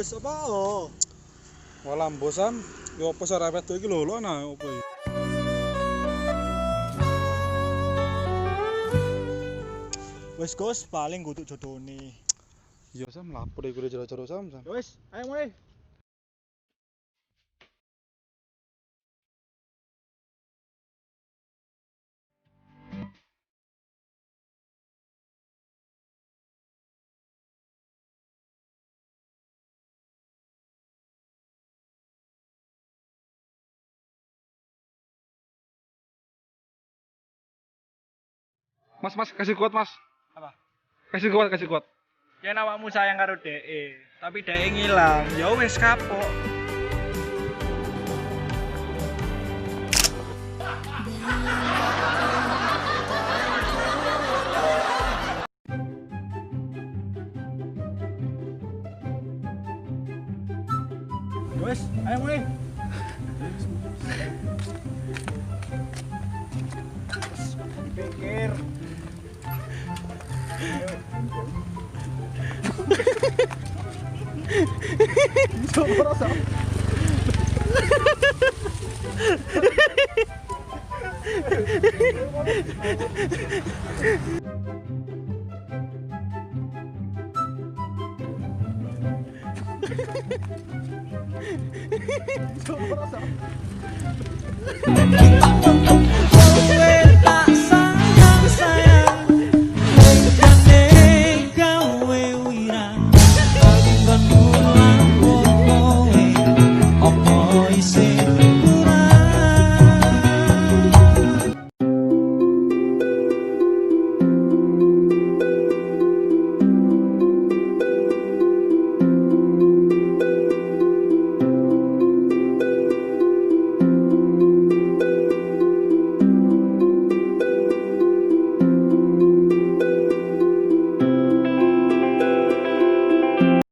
Wis apa? Oh. Walah bosan, yo apa sara wedo iki lho ana opo iki. Wis Gus, paling kudu jodone. Iya sam lapor iku jero-jero sam. Wis, ayo mulai. Mas, kasih kuat mas. Apa? Kasih kuat. Ya awakmu sayang karo DE, tapi DE ngilang. Ya wis kapok. Wis, ayo mulai. Dipikir. Coba rasa. Coba rasa.